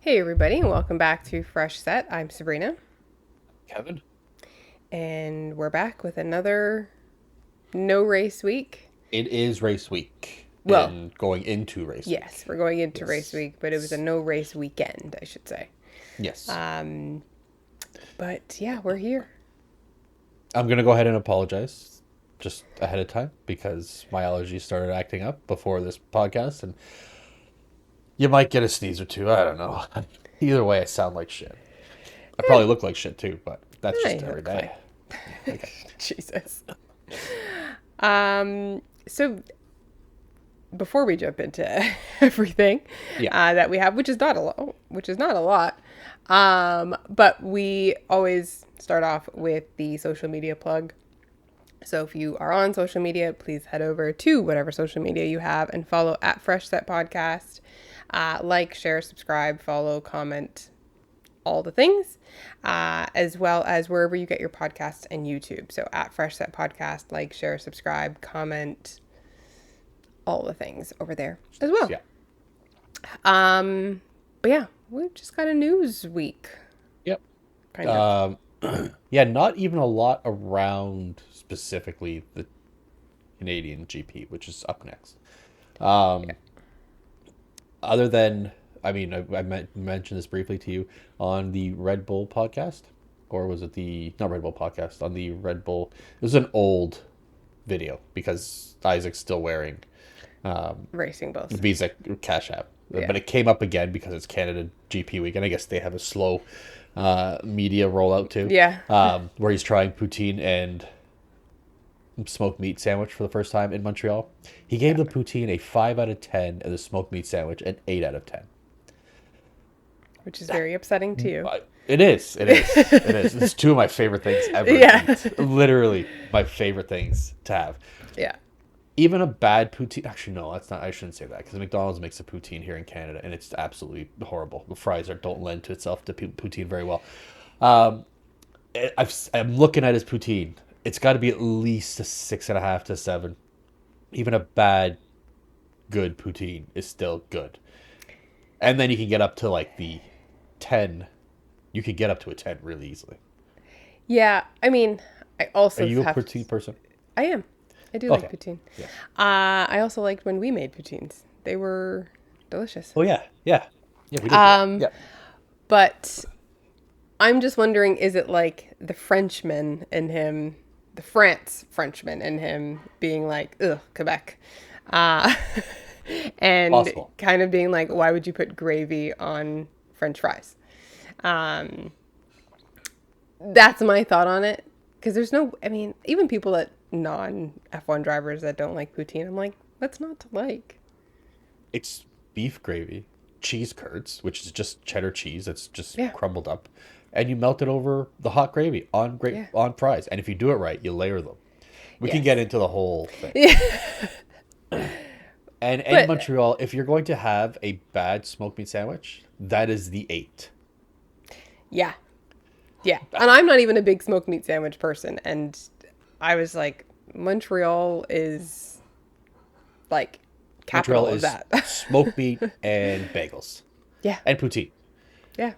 Hey everybody, and welcome back to Fresh Set. I'm Sabrina. Kevin? And we're back with another no race week. It is race week Well, and going into race yes, week. we're going into race Yes. week, but it was a no race weekend, I should say. Yes. But yeah, we're here. I'm going to go ahead and apologize just ahead of time because my allergies started acting up before this podcast, and you might get a sneeze or two. I don't know. Either way, I sound like shit. I probably look like shit too, but that's Yeah, just you every look day. fine. Jesus. So before we jump into everything Yeah. that we have, which is not a lot, but we always start off with the social media plug. So if you are on social media, please head over to whatever social media you have and follow at Fresh Set Podcast. Like, share, subscribe, follow, comment, all the things, as well as wherever you get your podcasts and YouTube. So at Fresh Set Podcast, like, share, subscribe, comment, all the things over there as well. Yeah. But yeah, we've just got a news week, Yep. kind of. Yeah, not even a lot around specifically the Canadian GP, which is up next. Yeah. Other than, I mean, mentioned this briefly to you on the Red Bull podcast, or was it not Red Bull podcast, on the Red Bull, it was an old video because Isaac's still wearing Racing Bulls. Visa Cash App. Yeah. But it came up again because it's Canada GP week, and I guess they have a slow media rollout too. Yeah. Where he's trying poutine and smoked meat sandwich for the first time in Montreal. He gave the poutine a 5 out of 10 and the smoked meat sandwich an 8 out of 10. Which is very upsetting to you. It is. It is. It is. It's two of my favorite things ever. Yeah. To eat. Literally my favorite things to have. Yeah. Even a bad poutine. Actually, no, that's not. I shouldn't say that because McDonald's makes a poutine here in Canada and it's absolutely horrible. The fries don't lend to itself to poutine very well. I'm looking at his poutine. It's got to be at least a 6.5 to 7. Even a bad, good poutine is still good. And then you can get up to like the 10. You could get up to a 10 really easily. Yeah. I mean, I also Are you a have poutine person? I am. I do Okay. like poutine. Yeah. I also liked when we made poutines. They were delicious. Oh yeah, yeah, yeah. We did. Yeah. But I'm just wondering, is it like the Frenchman in him, the Frenchman in him being like, ugh, Quebec. Uh, and Possible. kind of being like, why would you put gravy on French fries? That's my thought on it. Because there's no, I mean, even people that non-F1 drivers that don't like poutine, I'm like, what's not to like? It's beef gravy, cheese curds, which is just cheddar cheese that's just Yeah. crumbled up, and you melt it over the hot gravy on Yeah. on fries. And if you do it right, you layer them. We can Yes. get into the whole thing. Yeah. And in But- Montreal, if you're going to have a bad smoked meat sandwich, that is the 8. Yeah. Yeah. And I'm not even a big smoked meat sandwich person. And I was like, Montreal is like capital Montreal of is that. smoked meat and bagels Yeah. and poutine. Yeah.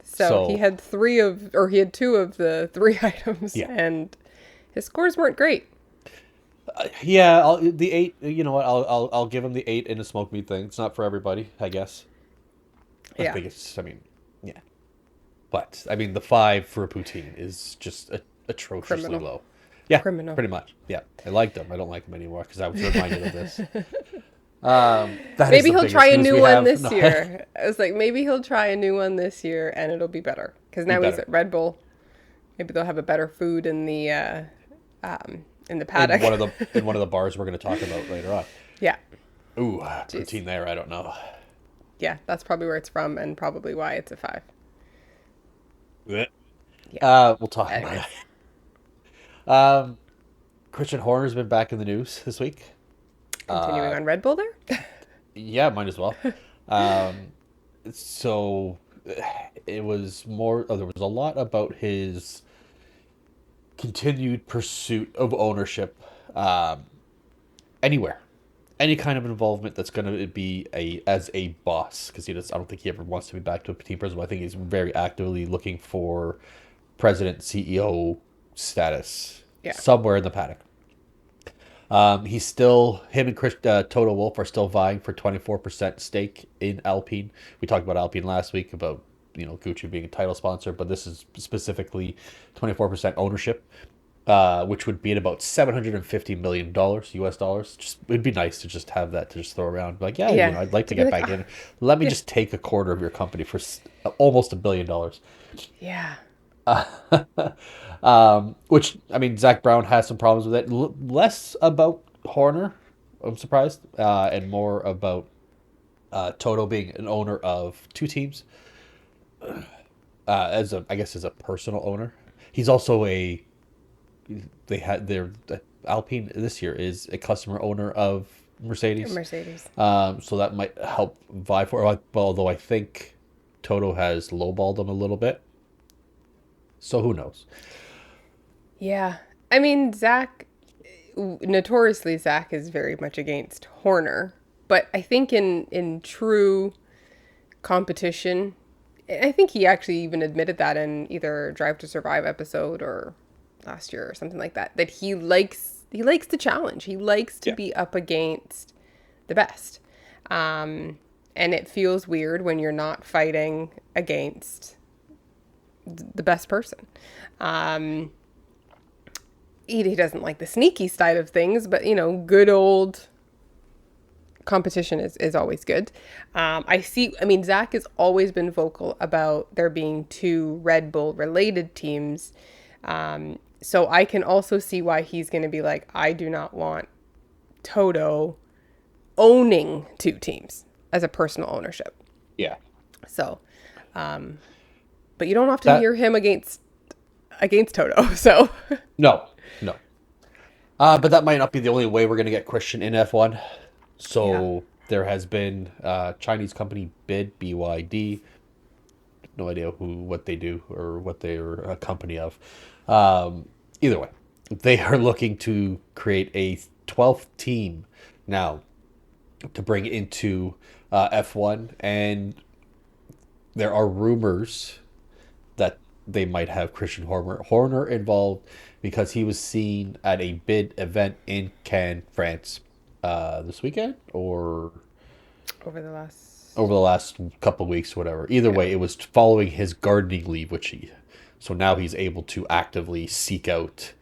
So So- he had he had 2 of the 3 items, Yeah. and his scores weren't great. Yeah, the 8. You know what? I'll give him the 8 in the smoked meat thing. It's not for everybody, I guess. Yeah. I think it's. I mean, yeah. But I mean, the 5 for a poutine is just atrociously Criminal. low. Yeah, Criminal. pretty much. Yeah, I liked them. I don't like them anymore because I was reminded of this. That is Maybe the he'll biggest try a news new we one have. this No. year. I was like, maybe he'll try a new one this year and it'll be better. Because now he's better. at Red Bull. Maybe they'll have a better food in the paddock. in one of the bars we're going to talk about later on. Yeah. Ooh, poutine there. I don't know. Yeah, that's probably where it's from and probably why it's a 5. We'll talk about Anyways. it. Christian Horner's been back in the news this week. Continuing on Red Bull there? Yeah, might as well. Um, so it was more. Oh, there was a lot about his continued pursuit of ownership, um, anywhere, any kind of involvement that's going to be a as a boss, because he does. I don't think he ever wants to be back to a team president. I think he's very actively looking for president CEO status Yeah. somewhere in the paddock. He's still him and Toto Wolff are still vying for 24% stake in Alpine. We talked about Alpine last week about Gucci being a title sponsor, but this is specifically 24% ownership, which would be at about $750 million US dollars. Just it'd be nice to just have that to just throw around. Like, yeah, Yeah. I'd like to To be get like, back ah, in. Let me yeah. just take a quarter of your company for almost $1 billion. Yeah. Which I mean, Zach Brown has some problems with it. Less about Horner, I'm surprised, and more about Toto being an owner of two teams. As a, I guess, as a personal owner, he's also a. They had their Alpine this year is a customer owner of Mercedes, Mercedes. so that might help vie for. Although I think Toto has lowballed him a little bit, so who knows? Yeah. I mean, notoriously, Zach is very much against Horner. But I think in true competition, I think he actually even admitted that in either Drive to Survive episode or last year or something like that, that he likes the challenge. He likes to Yeah. be up against the best. And it feels weird when you're not fighting against the best person. Um, he doesn't like the sneaky side of things, but good old competition is always good. I mean, Zach has always been vocal about there being two Red Bull related teams. So I can also see why he's going to be like, I do not want Toto owning two teams as a personal ownership. Yeah. So, but you don't often That hear him against Toto. So, no, no. But that might not be the only way we're going to get Christian in F1. yeah, So there has been Chinese company bid BYD. No idea what they do or what they're a company of. Either way, they are looking to create a 12th team now to bring into F1, and there are rumors that they might have Christian Horner involved because he was seen at a bid event in Cannes, France, this weekend or over the last, over the last couple of weeks, whatever. Either yeah, way, it was following his gardening leave, so now he's able to actively seek out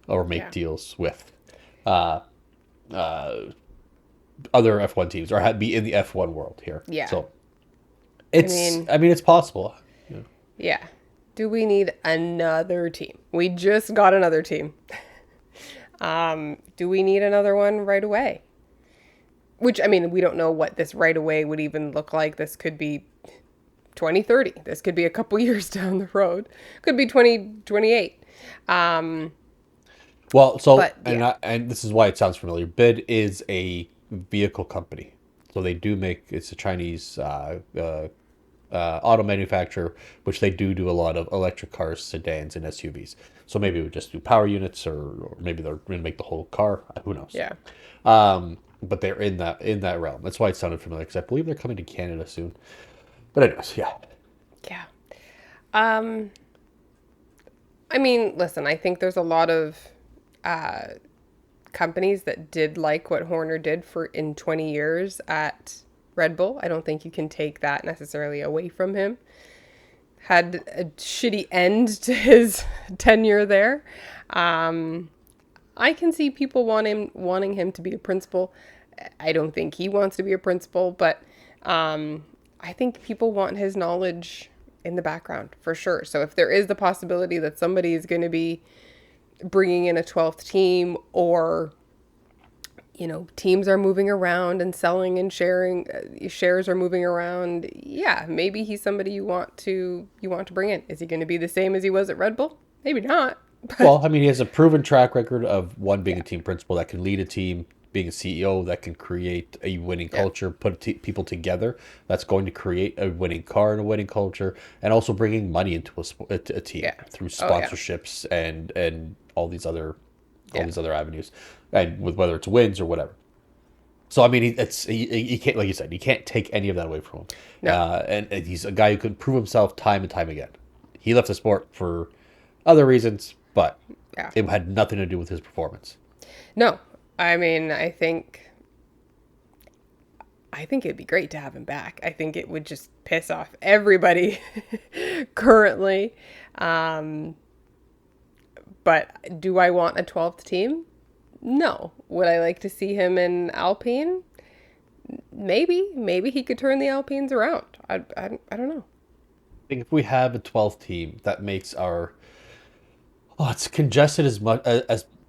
or make yeah, deals with uh, uh, other F1 teams or be in the F1 world here. yeah. So I mean, I mean, it's possible. Yeah. yeah. Do we need another team? We just got another team. Do we need another one right away? Which, I mean, we don't know what this right away would even look like. This could be 2030. This could be a couple years down the road. Could be 2028. Well, so But yeah, and this is why it sounds familiar. BID is a vehicle company, so they do make it's a Chinese auto manufacturer, which they do a lot of electric cars, sedans, and SUVs. So maybe we just do power units, or maybe they're going to make the whole car. Who knows? yeah, But they're in that realm. That's why it sounded familiar because I believe they're coming to Canada soon. But anyways, yeah, yeah. Um, I mean, listen, I think there's a lot of companies that did like what Horner did for in 20 years at Red Bull. I don't think you can take that necessarily away from him. Had a shitty end to his tenure there. I can see people wanting him to be a principal. I don't think he wants to be a principal, but I think people want his knowledge in the background for sure. So if there is the possibility that somebody is going to be bringing in a 12th team, or teams are moving around and selling and sharing, shares are moving around, yeah, maybe he's somebody you want to bring in. Is he going to be the same as he was at Red Bull? Maybe not. But well, I mean, he has a proven track record of one being yeah, a team principal that can lead a team being a CEO that can create a winning Yeah. culture, put people together. That's going to create a winning car and a winning culture, and also bringing money into a team Yeah. through Oh yeah. sponsorships and all Yeah. these other avenues, and with whether it's wins or whatever. So I mean, he can't, like you said, you can't take any of that away from him. No. And he's a guy who could prove himself time and time again. He left the sport for other reasons, but Yeah. it had nothing to do with his performance. No. I mean, I think it'd be great to have him back. I think it would just piss off everybody currently. Um, but do I want a 12th team? No. Would I like to see him in Alpine? Maybe. Maybe he could turn the Alpines around. I don't know. I think if we have a 12th team, that makes our it's congested as much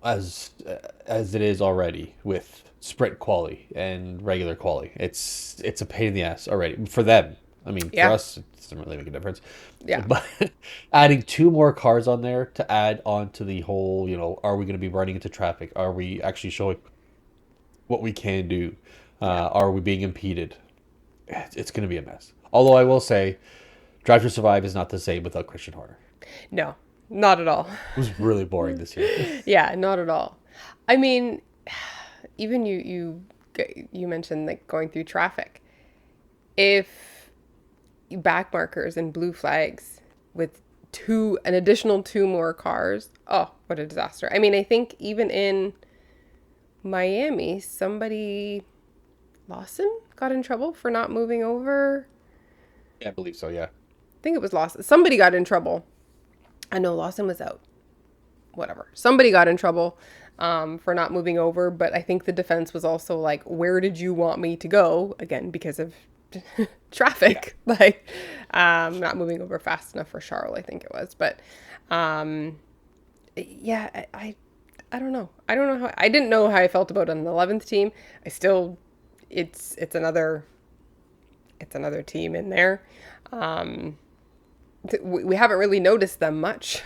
as it is already with sprint quality and regular quality. It's a pain in the ass already for them. I mean, for Yeah. us, it doesn't really make a difference. Yeah. But adding two more cars on there to add on to the whole, are we going to be running into traffic? Are we actually showing what we can do? Yeah. Are we being impeded? It's going to be a mess. Although I will say, Drive to Survive is not the same without Christian Horner. No. Not at all. It was really boring this year. Yeah, not at all. I mean, even you mentioned like going through traffic. If back markers and blue flags with an additional two more cars, oh, what a disaster. I mean, I think even in Miami, somebody Lawson got in trouble for not moving over. Yeah, I believe so, yeah. I think it was Lawson. Somebody got in trouble. I know Lawson was out. Whatever. Somebody got in trouble for not moving over, but I think the defense was also like, where did you want me to go? Again, because of traffic. Yeah. Like, not moving over fast enough for Charles, I think it was. But, yeah, I don't know. I don't know I didn't know how I felt about an 11th team. I still, it's another team in there. We haven't really noticed them much.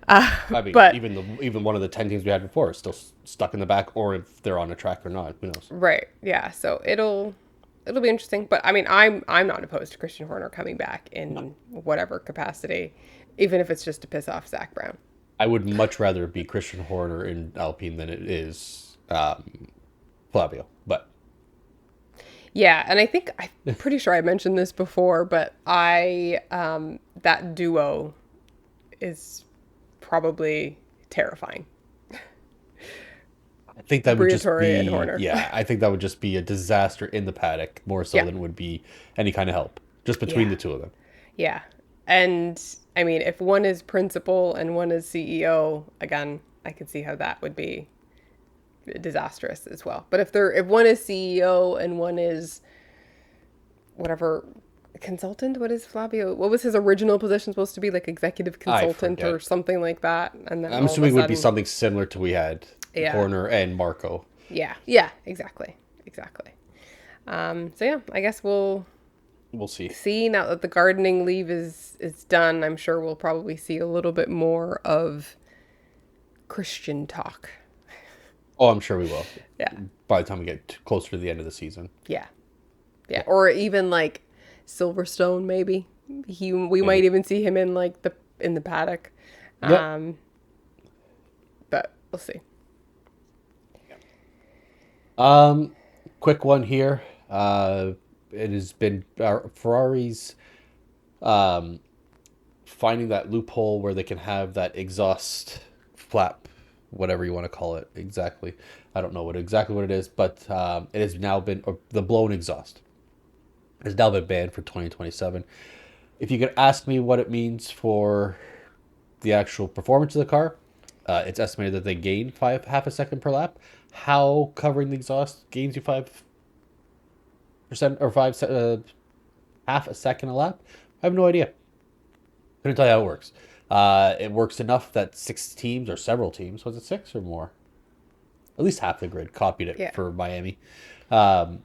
I mean, but even one of the 10 teams we had before is still stuck in the back, or if they're on a track or not, who knows? Right, yeah. So it'll be interesting. But I mean, I'm not opposed to Christian Horner coming back in whatever capacity, even if it's just to piss off Zach Brown. I would much rather it be Christian Horner in Alpine than it is Flavio, but. Yeah, and I'm pretty sure I mentioned this before, but that duo is probably terrifying. I think that would just Briatore and be Horner. Yeah, I think that would just be a disaster in the paddock more so than it would be any kind of help just between the two of them. Yeah. And I mean, if one is principal and one is CEO, again, I could see how that would be disastrous as well. But if one is CEO and one is whatever consultant, what is Flavio? What was his original position supposed to be? Like executive consultant or something like that? And then I'm assuming it would be something similar to we had Horner and Marco. Yeah, exactly. So yeah, I guess we'll see. See, now that the gardening leave is done, I'm sure we'll probably see a little bit more of Christian talk. Oh, I'm sure we will. Yeah. By the time we get closer to the end of the season. Yeah. Or even like Silverstone, maybe. We might even see him in like in the paddock. Yep. But we'll see. Quick one here. It has been Ferrari's finding that loophole where they can have that exhaust flap, whatever you want to call it exactly. I don't know exactly what it is, but it has now been the blown exhaust has now been banned for 2027. If you could ask me what it means for the actual performance of the car, it's estimated that they gain half a second per lap. How covering the exhaust gains you 5% or half a second a lap? I have no idea. Couldn't tell you how it works. It works enough that 6 teams or several teams, was it 6 or more? At least half the grid copied it for Miami. But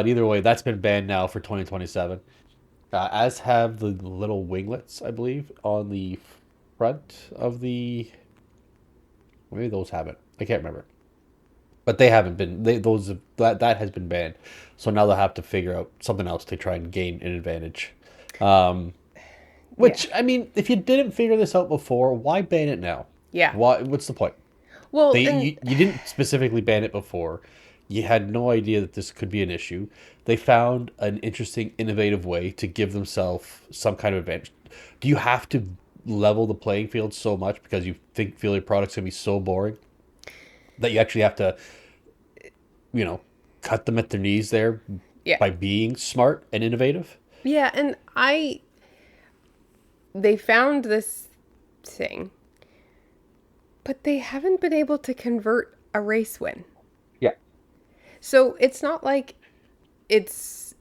either way, that's been banned now for 2027. As have the little winglets, I believe, on the front of the... Maybe those have it. I can't remember. But they haven't been. That has been banned. So now they'll have to figure out something else to try and gain an advantage. Um, Yeah. which I mean, if you didn't figure this out before, why ban it now? Yeah. Why? What's the point? Well, and You didn't specifically ban it before. You had no idea that this could be an issue. They found an interesting, innovative way to give themselves some kind of advantage. Do you have to level the playing field so much because you feel your product's gonna be so boring that you actually have to, you know, cut them at their knees there yeah. by being smart and innovative? Yeah, and they found this thing, but they haven't been able to convert a race win. Yeah. So it's not like it's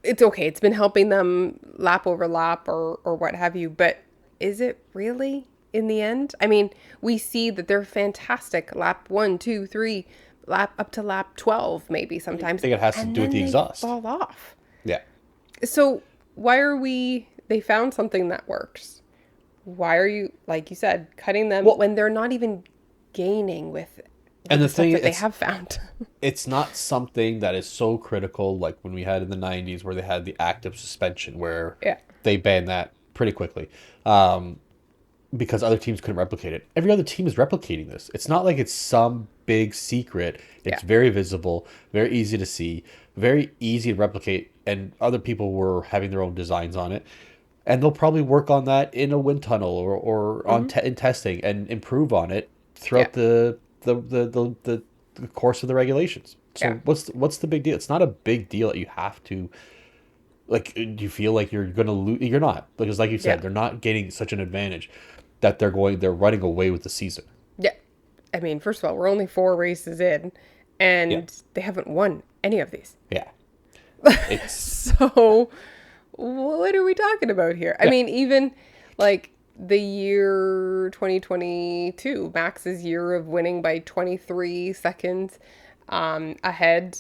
it's okay. It's been helping them lap over lap or what have you, but is it really in the end? I mean, we see that they're fantastic lap 1, 2, 3, lap up to lap 12 maybe I sometimes, think it has to and do with then the they exhaust. fall off. Yeah. So why are they found something that works. Why are you, like you said, cutting them when they're not even gaining with And the the stuff thing that they is, have found? it's not something that is so critical like when we had in the 90s where they had the active suspension where Yeah. they banned that pretty quickly because other teams couldn't replicate it. Every other team is replicating this. It's not like it's some big secret. It's Yeah. very visible, very easy to see, very easy to replicate, and other people were having their own designs on it. And they'll probably work on that in a wind tunnel or on in testing and improve on it Yeah. throughout the course of the regulations. Yeah. So what's the big deal? It's not a big deal that you have to like. Do you feel like you're gonna lose? You're not, because like you Yeah. said, they're not gaining such an advantage that they're running away with the season. Yeah. I mean, first of all, we're only 4 races in Yeah, and they haven't won any of these. yeah. It's So what are we talking about here? I yeah. mean, even like the year 2022, Max's year of winning by 23 seconds ahead,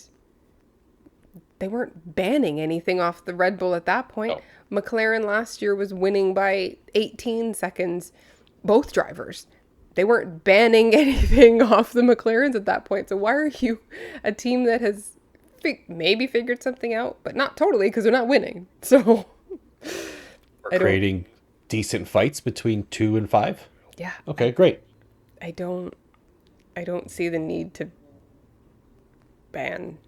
they weren't banning anything off the Red Bull at that point. Oh, McLaren last year was winning by 18 seconds, both drivers. They weren't banning anything off the McLarens at that point. So why are you a team that has maybe figured something out, but not totally because they're not winning? So I don't, creating decent fights between 2 and 5. yeah, Okay, great. I don't, I don't see the need to ban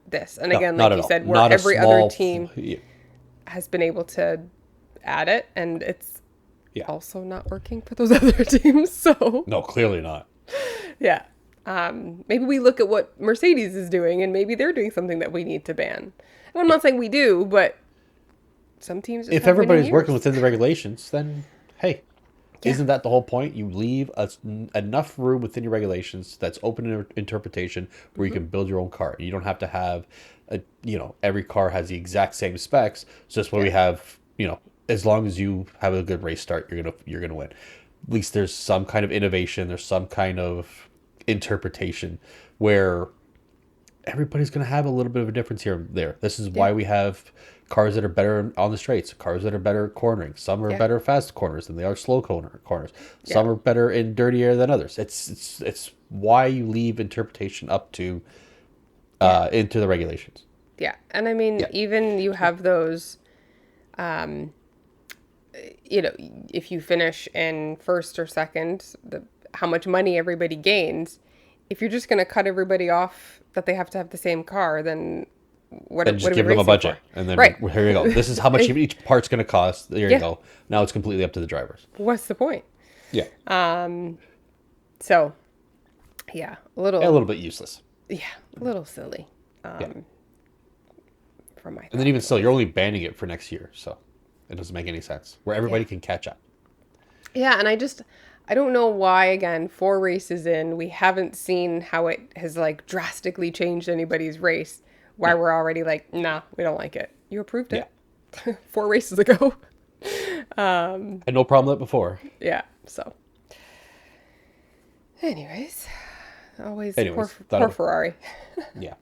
this. And No, again, not like at you all. said, where Not a every other small. team Yeah. has been able to add it, and it's Yeah. also not working for those other teams. So No, clearly not. yeah, maybe we look at what Mercedes is doing, and maybe they're doing something that we need to ban. And I'm not saying we do, but some teams just If have winning everybody's working years. within the regulations, then hey, Yeah. isn't that the whole point? You leave enough room within your regulations that's open to interpretation where you can build your own car. You don't have to have every car has the exact same specs. So that's why we Yeah. have, as long as you have a good race start, you're gonna win. At least there's some kind of innovation. There's some kind of interpretation where everybody's going to have a little bit of a difference here and there. This is why Yeah. we have cars that are better on the straights, cars that are better cornering. Some are Yeah. better fast corners than they are slow corners. Yeah. Some are better in dirty air than others. It's why you leave interpretation up to into the regulations. Yeah. And I mean, Yeah. even you have those, um, if you finish in first or second, how much money everybody gains. If you're just going to cut everybody off that they have to have the same car, then Then what just are we give them a racing budget, for? and then Right. here you go. This is how much each part's going to cost. There you Yeah. go. Now it's completely up to the drivers. What's the point? Yeah, So, yeah, a little bit useless. yeah, a little silly. Yeah. From my And then even still, you're only banning it for next year, so it doesn't make any sense. Where everybody Yeah. can catch up. Yeah, and I don't know why, again, 4 races in, we haven't seen how it has like drastically changed anybody's race. Why we're already like, nah, we don't like it. You approved it 4 races ago. Had no problem with it before. Yeah, so. Anyways, always Anyways, poor Ferrari. Yeah.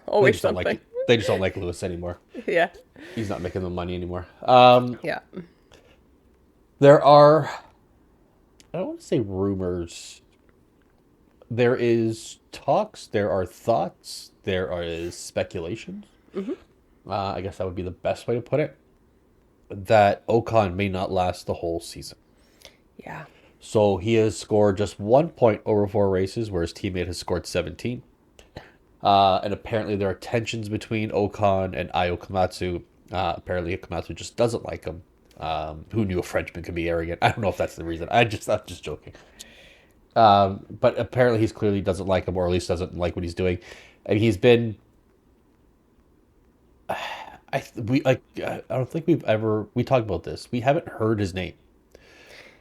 Always something. They just don't like Lewis anymore. Yeah, He's not making them money anymore. yeah, There are, I don't want to say rumors, there is talks, there are thoughts, is speculations. I guess that would be the best way to put it. That Ocon may not last the whole season. Yeah. So he has scored just 1 point over 4 races, where his teammate has scored 17. And apparently there are tensions between Ocon and Ayo Komatsu. Apparently Komatsu just doesn't like him. Who knew a Frenchman could be arrogant? I don't know if that's the reason. I'm just joking. But apparently he's clearly doesn't like him, or at least doesn't like what he's doing. And he's been, I don't think we talked about this. We haven't heard his name.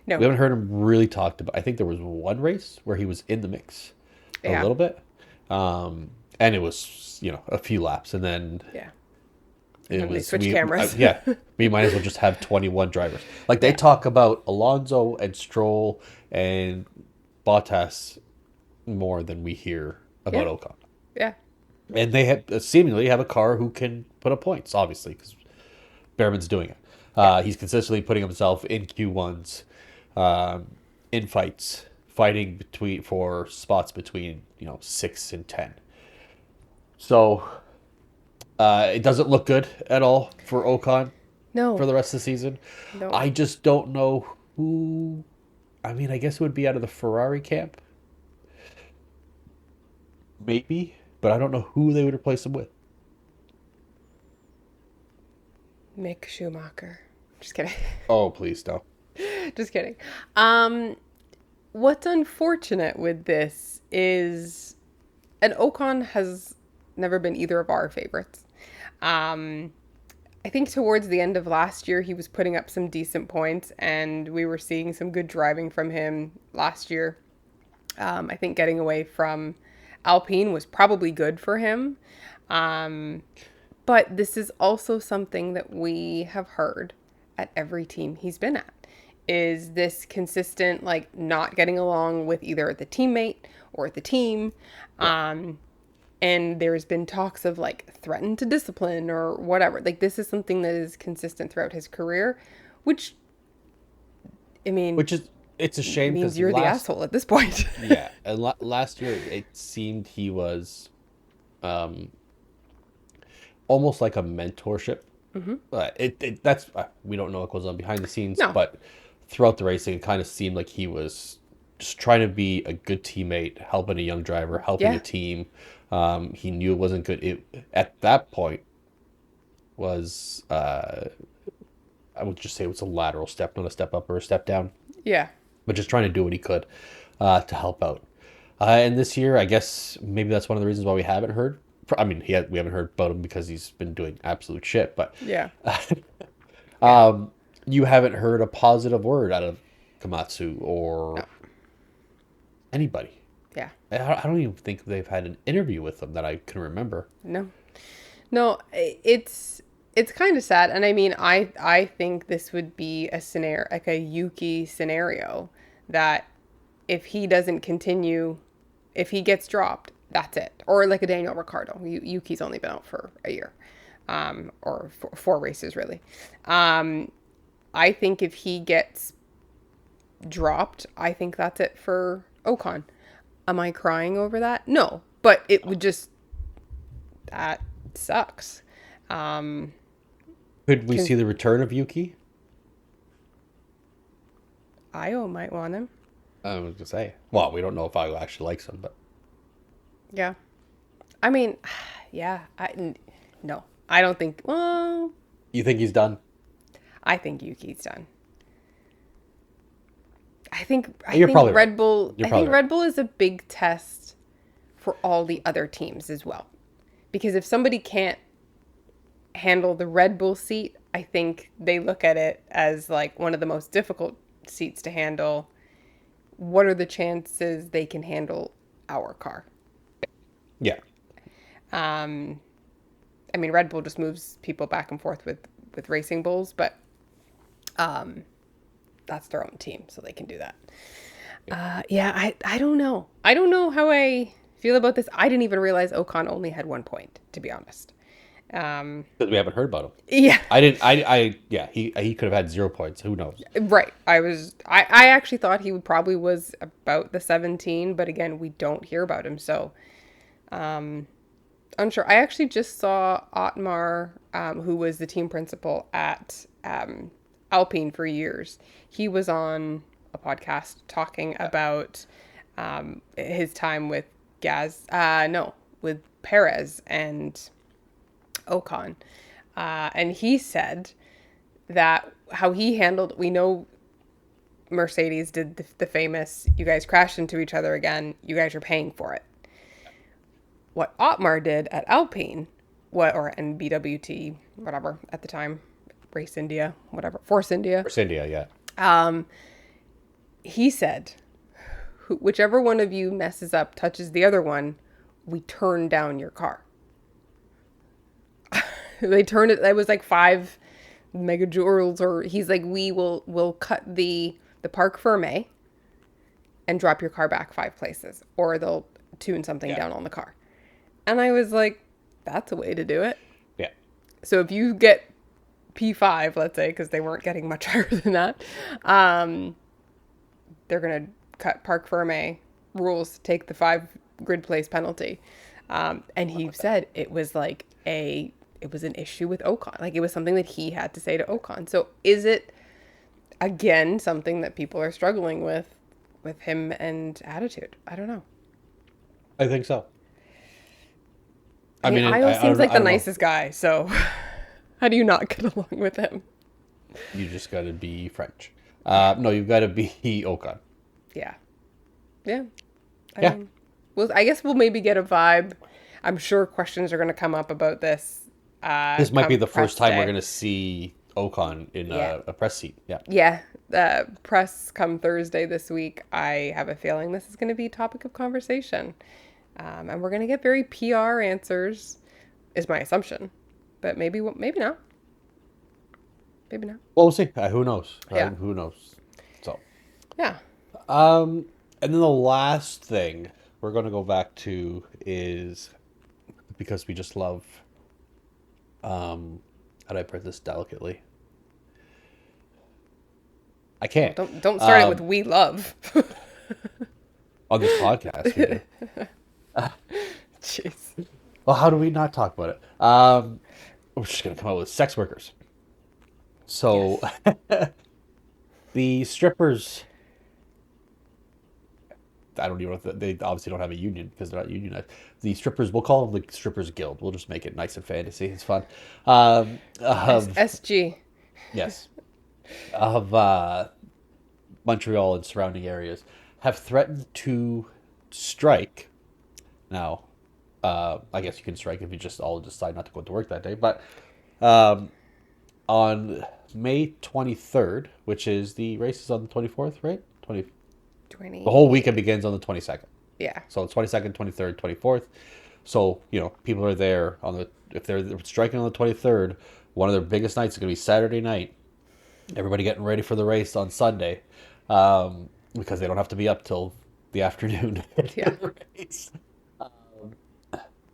No. We haven't heard him really talked about. I think there was one race where he was in the mix a Yeah. little bit. And it was, a few laps, and then Yeah. it And they was switch cameras. yeah, we might as well just have 21 drivers. Like they talk about Alonso and Stroll and Bottas more than we hear about Yeah. Ocon. Yeah. And they seemingly have a car who can put up points, obviously, because Behrman's doing it. He's consistently putting himself in Q1s, in fights, fighting for spots between 6 and 10. So it doesn't look good at all for Ocon for No. the rest of the season. No. I just don't know who. I mean, I guess it would be out of the Ferrari camp, maybe, but I don't know who they would replace him with. Mick Schumacher. Just kidding. Oh, please no. Just kidding. What's unfortunate with this is, and Ocon has never been either of our favorites. I think towards the end of last year, he was putting up some decent points, and we were seeing some good driving from him last year. I think getting away from Alpine was probably good for him. But this is also something that we have heard at every team he's been at, is this consistent, like, not getting along with either the teammate or the team. And there's been talks of, like, threaten to discipline or whatever. Like, this is something that is consistent throughout his career, which, I mean, Which is, it's a shame means because you're the asshole at this point. yeah, and last year it seemed he was almost like a mentorship. That's we don't know what goes on behind the scenes, No. but throughout the racing, it kind of seemed like he was just trying to be a good teammate, helping a young driver, helping Yeah. a team. He knew it wasn't good. At that point was I would just say it was a lateral step, not a step up or a step down, Yeah. but just trying to do what he could to help out. And this year, I guess maybe that's one of the reasons why we haven't heard. I mean, we haven't heard about him because he's been doing absolute shit. But Yeah. you haven't heard a positive word out of Komatsu or No. anybody. Yeah. I don't even think they've had an interview with him that I can remember. No. No, it's kind of sad. And I mean, I think this would be a scenario, like a Yuki scenario, that if he doesn't continue, if he gets dropped, that's it. Or like a Daniel Ricciardo. Yuki's only been out for a year, or four races really. I think if he gets dropped, I think that's it for Ocon. Am I crying over that? No, but it would just, that sucks. Could we see the return of Yuki? Io might want him. I was gonna say. Well, we don't know if Io actually likes him, but Yeah. I mean, yeah. No, I don't think. Well, you think he's done? I think Yuki's done. I think You're probably right. Red Bull. You're I probably think right. Red Bull is a big test for all the other teams as well, because if somebody can't handle the Red Bull seat, I think they look at it as like one of the most difficult seats to handle. What are the chances they can handle our car? Yeah. I mean, Red Bull just moves people back and forth with Racing Bulls, but that's their own team, so they can do that. Yeah, I don't know. I don't know how I feel about this. I didn't even realize Ocon only had 1 point, to be honest. Because we haven't heard about him. Yeah, I didn't. Yeah. He could have had 0 points. Who knows? right. I actually thought he would probably was about the 17, but again, we don't hear about him, so unsure. I actually just saw Otmar, who was the team principal at Alpine for years. He was on a podcast talking about his time with with Perez and Ocon. And he said that how he handled, we know Mercedes did the famous, you guys crashed into each other again, you guys are paying for it. What Otmar did at Alpine, and BWT, whatever, at the time, Race India, whatever, Force India. Force India, yeah. He said, whichever one of you messes up, touches the other one, we turn down your car. They turned it, that was like 5 megajoules, or he's like, we'll cut the parc ferme and drop your car back 5 places, or they'll tune something down on the car. And I was like, that's a way to do it. Yeah. So if you get P5, let's say, because they weren't getting much higher than that, they're going to cut parc ferme rules, take the 5 grid place penalty. And he said it was like it was an issue with Ocon. Like, it was something that he had to say to Ocon. So is it, again, something that people are struggling with him and attitude? I don't know. I think so. I mean, Io seems like the nicest guy, so how do you not get along with him? You just got to be French. No, you've got to be Ocon. Yeah. Yeah. I mean, well, I guess we'll maybe get a vibe. I'm sure questions are going to come up about this. This might be the first time we're going to see Ocon in a press seat. Yeah. Yeah. Press come Thursday this week. I have a feeling this is going to be topic of conversation. And we're going to get very PR answers, is my assumption. But maybe not. Maybe not. Well, we'll see. Who knows? Yeah. Who knows? So. Yeah. And then the last thing we're going to go back to is, because we just love, how do I put this delicately? I can't. Don't start it with "we love." On this podcast. We do. Jeez. Well, how do we not talk about it? We're just going to come up with sex workers. So, yes. The strippers, I don't even know if they obviously don't have a union because they're not unionized. The strippers, we'll call them the Strippers Guild. We'll just make it nice and fantasy. It's fun. SG. Yes. Of Montreal and surrounding areas have threatened to strike. Now, I guess you can strike if you just all decide not to go to work that day. But on May 23rd, which is the race is on the 24th, right? 20. The whole weekend begins on the 22nd. Yeah. So 22nd, 23rd, 24th. So, people are there if they're striking on the 23rd, one of their biggest nights is going to be Saturday night. Everybody getting ready for the race on Sunday, because they don't have to be up till the afternoon. Yeah. Race.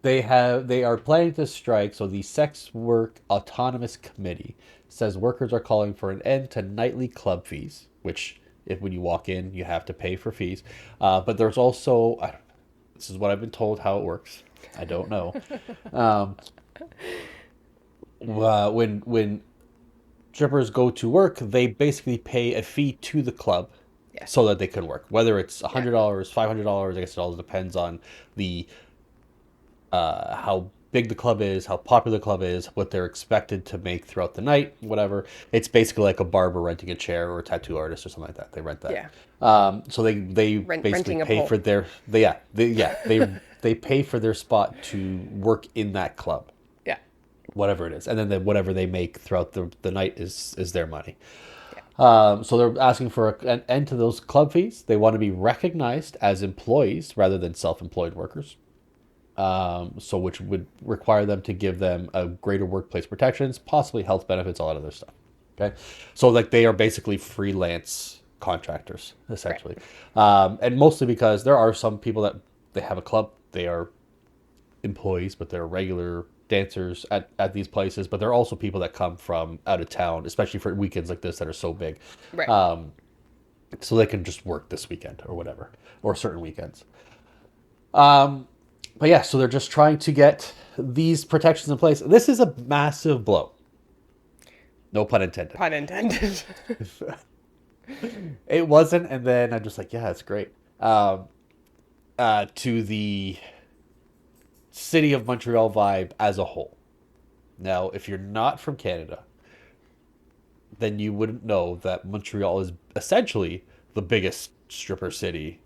They are planning to strike. So the Sex Work Autonomous Committee says workers are calling for an end to nightly club fees, which, if when you walk in, you have to pay for fees. But there's also, this is what I've been told how it works. I don't know. When strippers go to work, they basically pay a fee to the club so that they can work. Whether it's $100, $500, I guess it all depends on the how big the club is, how popular the club is, what they're expected to make throughout the night, whatever. It's basically like a barber renting a chair or a tattoo artist or something like that. They rent that. Yeah. So they basically pay for their they pay for their spot to work in that club. Yeah. Whatever it is, and then whatever they make throughout the night is their money. Yeah. So they're asking for an end to those club fees. They want to be recognized as employees rather than self-employed workers. So which would require them to give them a greater workplace protections, possibly health benefits, all that other stuff. Okay. So like they are basically freelance contractors, essentially. Right. And mostly because there are some people that they have a club, they are employees, but they're regular dancers at these places, but there are also people that come from out of town, especially for weekends like this that are so big. Right. So they can just work this weekend or whatever, or certain weekends. But yeah, so they're just trying to get these protections in place. This is a massive blow. No pun intended. Pun intended. It wasn't, and then I'm just like, yeah, it's great. To the city of Montreal vibe as a whole. Now, if you're not from Canada, then you wouldn't know that Montreal is essentially the biggest stripper city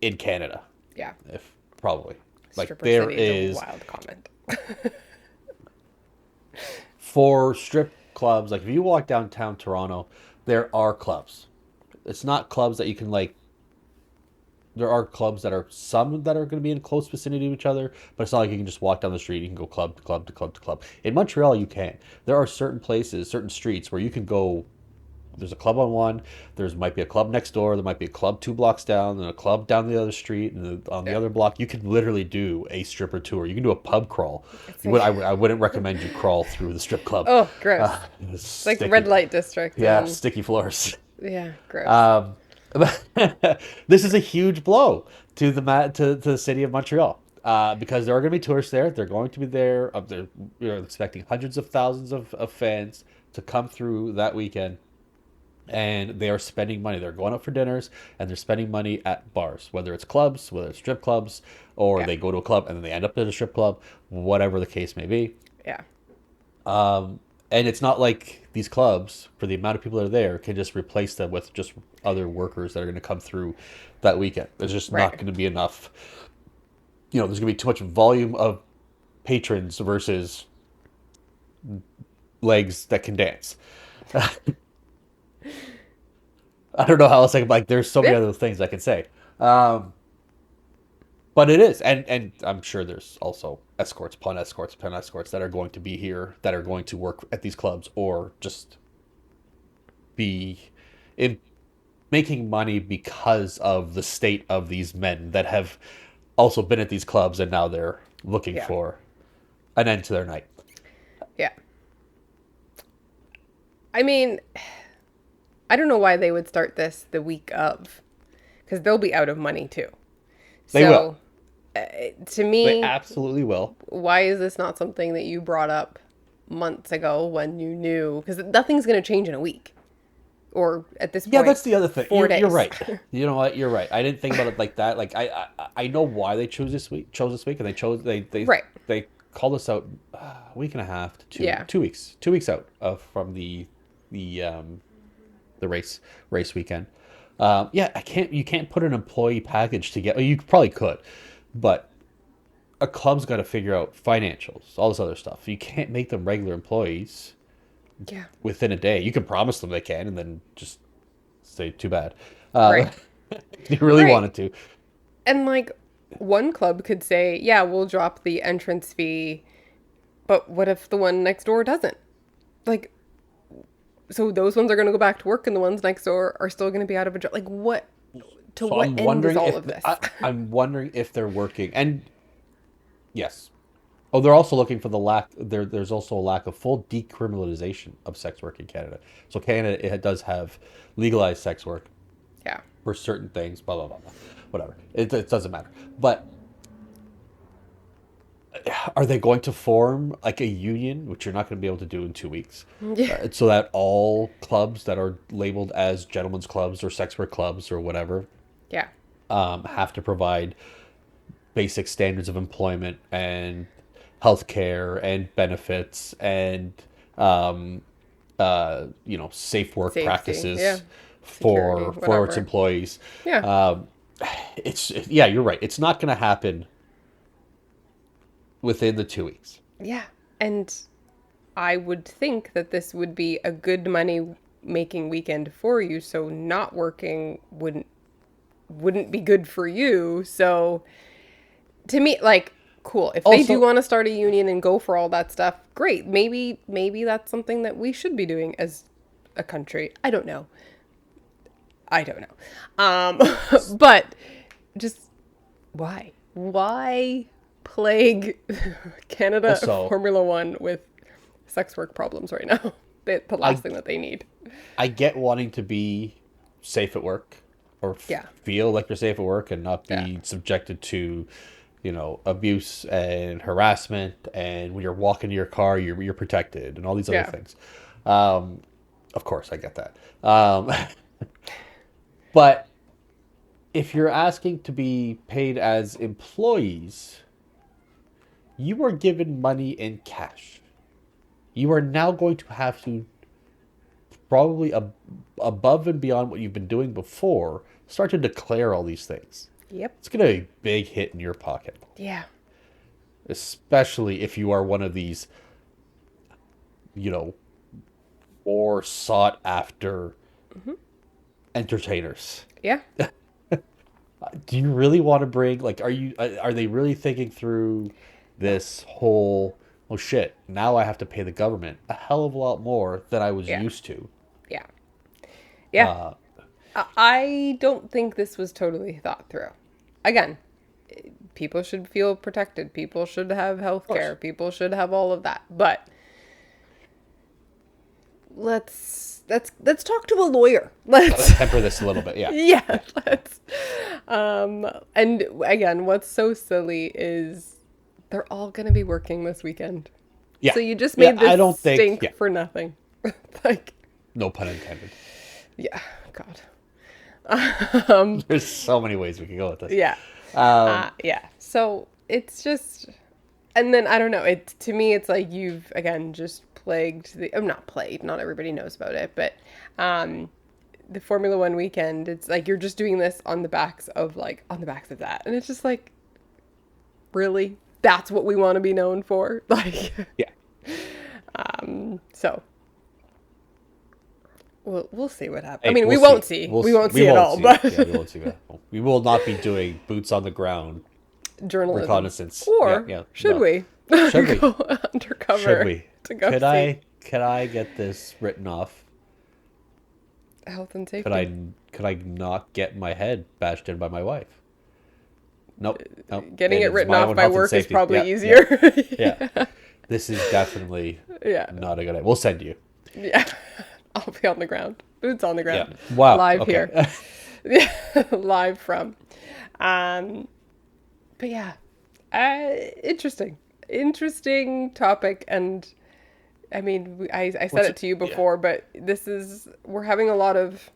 in Canada. Yeah. If probably. Like Stripper there City is is a wild comment. for strip clubs, like if you walk downtown Toronto, there are clubs. It's not clubs that you can like there are clubs that are some that are going to be in close vicinity to each other, but it's not like you can just walk down the street. You can go club to club to club to club. In Montreal, you can. There are certain places, certain streets where you can go. There's a club on one. There's might be a club next door. There might be a club 2 blocks down, and a club down the other street, and on the Yeah. other block, you could literally do a stripper tour. You can do a pub crawl. It's You would, like, I wouldn't recommend you crawl through the strip club. oh, gross. It's It's like sticky. red light district. Yeah, and- sticky floors. yeah, gross. This is a huge blow to to the city of Montreal because there are going to be tourists there. They're going to be there. They're expecting hundreds of thousands of fans to come through that weekend, and they are spending money. They're going out for dinners and they're spending money at bars, whether it's clubs, whether it's strip clubs, or Yeah. they go to a club and then they end up at a strip club, whatever the case may be. yeah. And it's not like these clubs, for the amount of people that are there, can just replace them with just other workers that are going to come through that weekend. There's just not Right. going to be enough. There's going to be too much volume of patrons versus legs that can dance. I don't know how else I can, like, there's so many Yeah. other things I can say. But it is, and I'm sure there's also escorts, pun escorts that are going to be here, that are going to work at these clubs, or just be in making money because of the state of these men that have also been at these clubs and now they're looking Yeah. for an end to their night. Yeah. I mean, I don't know why they would start this the week of, because they'll be out of money too. They will. To me, They absolutely will. why is this not something that you brought up months ago when you knew? Because nothing's going to change in a week, or at this point. Yeah, that's the other thing. 4 days. You're right. You know what? You're right. I didn't think about it like that. Like I know why they chose this week, and they Right. they called us out a week and a half to Yeah. 2 weeks out from the race weekend. Yeah, you can't put an employee package together. You probably could, but a club's got to figure out financials, all this other stuff. You can't make them regular employees Yeah. within a day. You can promise them they can, and then just say too bad. Right. You really Right. wanted to. And like one club could say, yeah, we'll drop the entrance fee, but what if the one next door doesn't? Like, so those ones are going to go back to work and the ones next door are still going to be out of a job. Like, what, to So what I'm end is wondering all if of this? I'm wondering if they're working. And yes. Oh, they're also looking for the lack. There's also a lack of full decriminalization of sex work in Canada. So Canada, it does have legalized sex work Yeah. for certain things. Blah blah blah, blah. Whatever. It doesn't matter. But are they going to form like a union, which you're not going to be able to do in 2 weeks? Yeah. So that all clubs that are labeled as gentlemen's clubs or sex work clubs or whatever Yeah. have to provide basic standards of employment and healthcare and benefits and safe work Safety, practices yeah. for Security, its whatever. employees. Yeah. Yeah, you're right. It's not going to happen within the 2 weeks. Yeah. And I would think that this would be a good money making weekend for you. So not working wouldn't be good for you. So to me, like, cool. If they do Also- want to start a union and go for all that stuff, great. Maybe that's something that we should be doing as a country. I don't know. But just why? Why plague Canada Also, Formula One with sex work problems right now. The I last thing that they need. I get wanting to be safe at work or Yeah. feel like you're safe at work and not Yeah. be subjected to, abuse and harassment. And when you're walking to your car, you're protected and all these other Yeah. things. Of course, I get that. But if you're asking to be paid as employees, you are given money in cash. You are now going to have to probably above and beyond what you've been doing before, start to declare all these things. Yep. It's going to be a big hit in your pocket, Yeah. especially if you are one of these, you know, more sought after entertainers. Yeah. Do you really want to bring, like, are they really thinking through this whole, oh shit, now I have to pay the government a hell of a lot more than I was Yeah. used to? Yeah. Yeah. I don't think this was totally thought through. Again, people should feel protected. People should have health Of course. care. People should have all of that. But let's talk to a lawyer. Let's temper this a little bit, yeah. Yeah, let's and again, what's so silly is they're all going to be working this weekend. Yeah. So you just Yeah, made this I don't think- stink yeah. for nothing. Like, No pun intended. yeah, God. There's so many ways we can go with this. Yeah. Yeah. So it's just, and then I don't know. It to me, it's like you've again just plagued the. I'm not plagued. Not everybody knows about it, but the Formula One weekend. It's like you're just doing this on the backs of that, and it's just like, really, that's what we want to be known for, like. Yeah. So. We'll see what happens. Hey, I mean, we we'll won't see. We won't see at all. see. But Yeah, we won't see that. We will not be doing boots on the ground journalism. reconnaissance. Or should no. we? Should we? Go undercover. Should we? To go see Could I get this written off? health and safety. Could I not get my head bashed in by my wife? Nope. Getting it is written my off own by health and work is safety. probably Yeah, easier. Yeah. This is definitely Yeah. not a good idea. We'll send you. Yeah. I'll be on the ground. Boots on the ground. Yeah. Wow. Live okay. here. Yeah. Live from. But yeah. Interesting topic. And I mean, I said it to you before, but we're having a lot of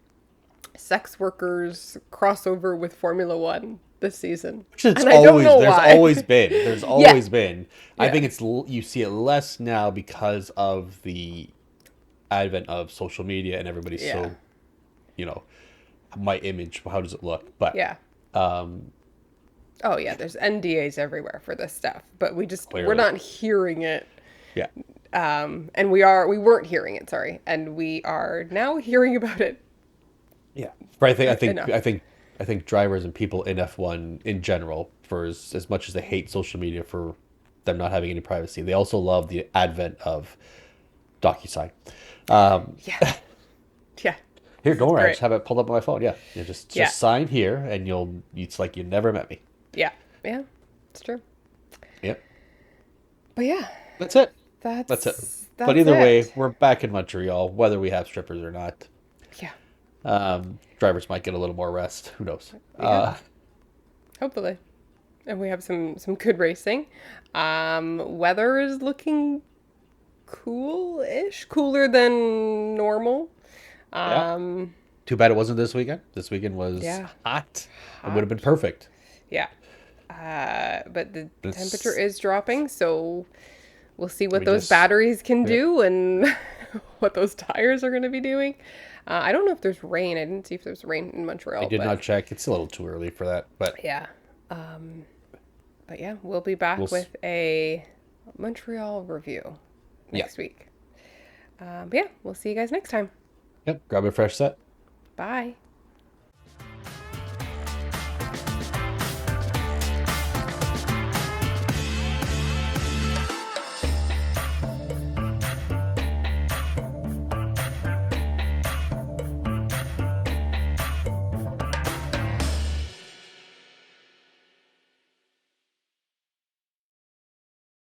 sex workers crossover with Formula One this season. There's And I don't know there's why. always been. There's always been. I Yeah. think you see it less now because of the advent of social media and everybody's Yeah. so, my image, how does it look? But Yeah. Oh yeah, there's NDAs everywhere for this stuff, but we're Clearly. not hearing it. yeah, And we weren't hearing it, sorry. And we are now hearing about it. yeah. But Enough. I think drivers and people in F1 in general, for as much as they hate social media for them not having any privacy, they also love the advent of DocuSign. Yeah. Yeah. Here, don't worry, I great. just have it pulled up on my phone. Yeah, you just Yeah. sign here, and it's like you never met me. Yeah. Yeah. It's true. Yep, But yeah, that's it. that's That's it. That's But either way, it. we're back in Montreal, whether we have strippers or not. Yeah. Drivers might get a little more rest. Who knows? Yeah. Hopefully. And we have some good racing. Weather is looking cool-ish, cooler than normal. Too bad it wasn't this weekend. This weekend was Yeah. hot. It would have been perfect. Yeah. But the It's- temperature is dropping, so we'll see what We those just- batteries can do and what those tires are going to be doing. I don't know if there's rain. I didn't see if there's rain in Montreal. I did but not check. It's a little too early for that, but yeah. But yeah, we'll be back with a Montreal review next week. But yeah, we'll see you guys next time. yep. Grab a fresh set. Bye.